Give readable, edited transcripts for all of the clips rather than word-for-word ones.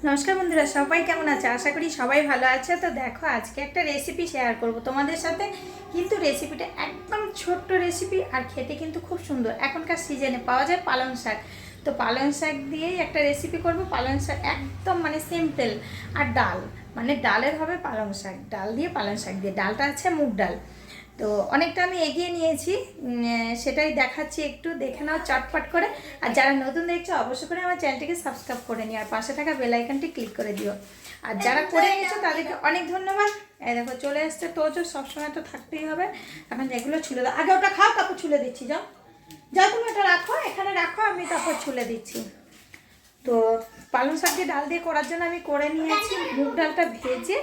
নমস্কার বন্ধুরা, সবাই কেমন আছে? আশা করি সবাই ভালো আছে। তো দেখো, আজকে একটা রেসিপি শেয়ার করব তোমাদের সাথে। কিন্তু রেসিপিটা একদম ছোট্ট রেসিপি, আর খেতে কিন্তু খুব সুন্দর। এখনকার সিজনে পাওয়া যায় পালং শাক। তো পালং শাক দিয়েই একটা রেসিপি করব। পালং শাক একদম সিম্পল। আর ডাল, ডালের হবে পালং শাক, ডাল দিয়ে পালং শাক দিয়ে। ডালটা আছে মুগ ডাল। তো অনেকটা আমি এগিয়ে নিয়েছি, সেটাই দেখাচ্ছি, একটু দেখে নাও চটপট করে। আর যারা নতুন দেখছো অবশ্যই করে আমার চ্যানেলটিকে সাবস্ক্রাইব করে নিও, আর পাশে থাকা বেল আইকনটি ক্লিক করে দিও। আর যারা করে নিয়েছো তাদেরকে অনেক ধন্যবাদ। এই দেখো চলে এসছে তোজো, সবসময় তো থাকতেই হবে। এখন যেগুলো ছুলে দাও, আগে ওটা খাও, তারপর ছুলে দিচ্ছি। যাও যাও, তুমি ওটা রাখো, এখানে রাখো, আমি তারপর ছুলে দিচ্ছি। তো পালং শাক দিয়ে ডাল দিয়ে করার জন্য আমি করে নিয়েছি মুগ ডালটা ভেজে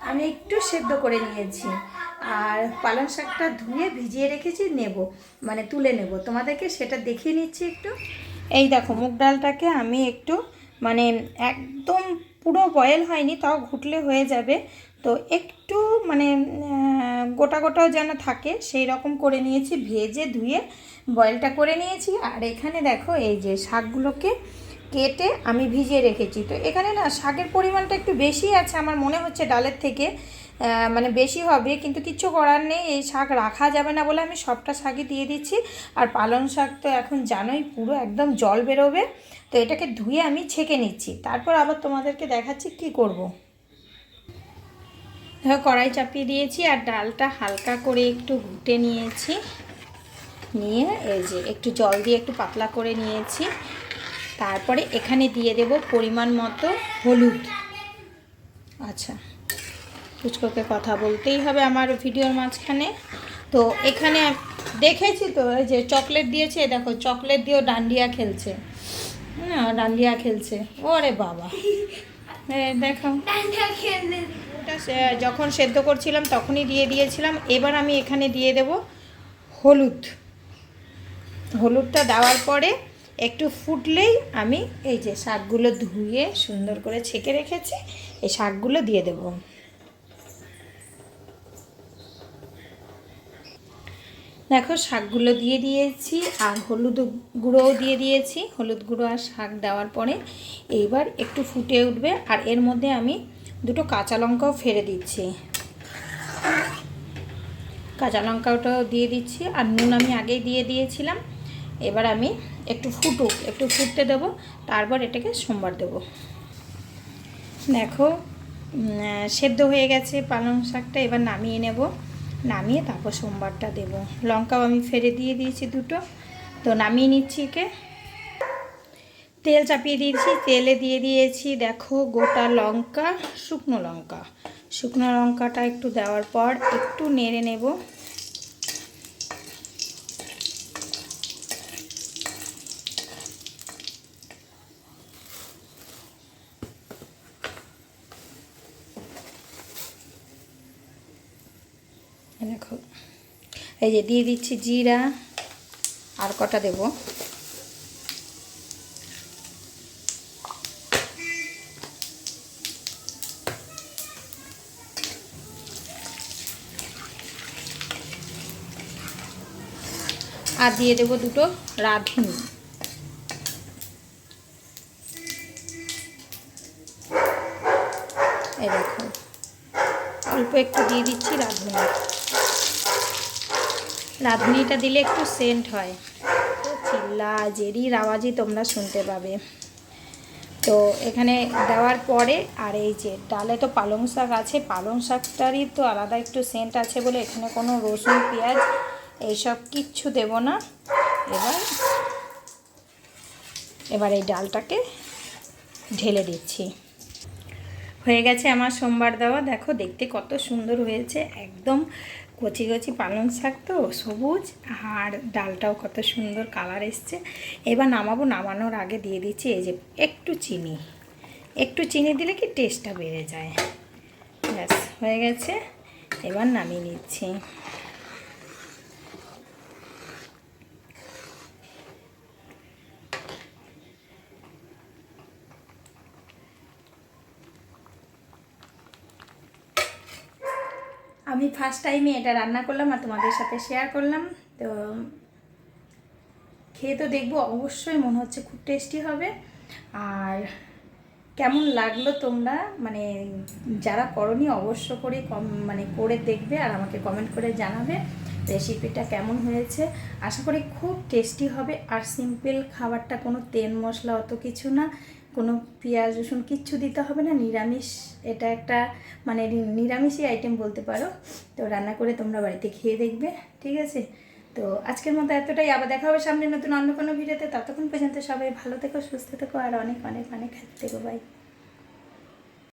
আমি একটু সেদ্ধ করে নিয়েছি। আর পালং শাকটা ধুয়ে ভিজিয়ে রেখেছি, তুলে নেব, তোমাদেরকে সেটা দেখিয়ে নিচ্ছি একটু। এই দেখো, মুগ ডালটাকে আমি একটু মানে একদম পুরো বয়েল হয়নি, তাও ঘুটলে হয়ে যাবে। তো একটু গোটা গোটাও যেন থাকে সেই রকম করে নিয়েছি, ভেজে ধুয়ে বয়েলটা করে নিয়েছি। আর এখানে দেখো, এই যে শাকগুলোকে কেটে আমি ভিজিয়ে রেখেছি। তো এখানে না শাকের পরিমাণটা একটু বেশি আছে আমার মনে হচ্ছে ডালের থেকে, বেশি হবে, কিন্তু কিচ্ছু করার নেই। এই শাক রাখা যাবে না বলে আমি সবটা শাকই দিয়ে দিচ্ছি। আর পালং শাক তো এখন জানোই পুরো একদম জল বেরোবে। তো এটাকে ধুয়ে আমি ছেঁকে নিচ্ছি, তারপর আবার তোমাদেরকে দেখাচ্ছি কি করব। দেখো, কড়াই চাপিয়ে দিয়েছি আর ডালটা হালকা করে একটু ঘুটে নিয়েছি। নিয়ে এই যে একটু জল দিয়ে একটু পাতলা করে নিয়েছি। তারপরে এখানে দিয়ে দেব পরিমাণ মতো হলুদ। আচ্ছা, পুচকোকে কথা বলতেই হবে আমার ভিডিওর মাঝখানে। তো এখানে দেখেছি তো, এই যে চকলেট দিয়েছে, দেখো চকলেট দিয়েও ডান্ডিয়া খেলছে। না, ডান্ডিয়া খেলছে, ওরে বাবা। দেখো, ওটা যখন সেদ্ধ করছিলাম তখনই দিয়ে দিয়েছিলাম। এবার আমি এখানে দিয়ে দেব হলুদ। হলুদটা দেওয়ার পরে একটু ফুটলেই আমি এই যে শাকগুলো ধুয়ে সুন্দর করে ছেঁকে রেখেছি, এই শাকগুলো দিয়ে দেব। দেখো, শাকগুলো দিয়ে দিয়েছি আর হলুদ গুঁড়োও দিয়ে দিয়েছি। হলুদ গুঁড়ো আর শাক দেওয়ার পরে এইবার একটু ফুটে উঠবে, আর এর মধ্যে আমি দুটো কাঁচা লঙ্কাও ফেলে দিচ্ছি। কাঁচা লঙ্কাটাও দিয়ে দিচ্ছি, আর নুন আমি আগেই দিয়ে দিয়েছিলাম। এবার আমি একটু ফুটতে দেবো, তারপর এটাকে সোমবার দেবো। দেখো, সেদ্ধ হয়ে গেছে পালং শাকটা, এবার নামিয়ে নেব। নামিয়ে তারপর সোমবারটা দেব। লঙ্কাও আমি ফেলে দিয়ে দিয়েছি দুটো। তো নামিয়ে নিচ্ছি একে। তেল চাপিয়ে দিয়েছি, তেলে দিয়ে দিয়েছি দেখো গোটা লঙ্কা, শুকনো লঙ্কাটা একটু দেওয়ার পর একটু নেড়ে নেব। দেখো, এই যে দিয়ে দিচ্ছি জিরা, আর কটা দেব। আর দিয়ে দেব দুটো রাঁধুনি। এই দেখো, অল্প একটু দিয়ে দিচ্ছি রাঁধুনি। রাঁধুনিটা দিলে একটু সেন্ট হয়, তো চিল্লাজেরির আওয়াজই তোমরা শুনতে পাবে। তো এখানে দেওয়ার পরে, আর এই যে ডালে তো পালং শাক আছে, পালং শাকটারই তো আলাদা একটু সেন্ট আছে বলে এখানে কোনো রসুন পেঁয়াজ এইসব কিচ্ছু দেব না। এবার এই ডালটাকে ঢেলে দিচ্ছি। হয়ে গেছে আমার সোমবার দেওয়া। দেখো, দেখতে কত সুন্দর হয়েছে, একদম কচি কচি পালং শাক তো সবুজ, আর ডালটাও কত সুন্দর কালার এসছে। এবার নামাবো, নামানোর আগে দিয়ে দিচ্ছি এই যে একটু চিনি দিলে কি টেস্টটা বেড়ে যায়। ব্যাস হয়ে গেছে, এবার নামিয়ে নিচ্ছি। আমি ফার্স্ট টাইমে এটা রান্না করলাম আর তোমাদের সাথে শেয়ার করলাম। তো খেয়ে তো দেখবো, অবশ্যই মনে হচ্ছে খুব টেস্টি হবে। আর কেমন লাগলো তোমরা মানে যারা করনি অবশ্য করে করে দেখবে আর আমাকে কমেন্ট করে জানাবে রেসিপিটা কেমন হয়েছে। আশা করি খুব টেস্টি হবে আর সিম্পল খাবারটা, কোনো তেল মশলা অত কিছু না, কোনো পেঁয়াজ রসুন কিচ্ছু দিতে হবে না, নিরামিষ। এটা একটা নিরামিষই আইটেম বলতে পারো। তো রান্না করে তোমরা বাড়িতে খেয়ে দেখবে, ঠিক আছে? তো আজকের মতো এতটাই, আবার দেখা হবে সামনে নতুন অন্য কোনো ভিডিওতে। ততক্ষণ পর্যন্ত সবাই ভালো থেকো, সুস্থ থেকো আর অনেক অনেক অনেক হ্যাপি থেকো। বাই।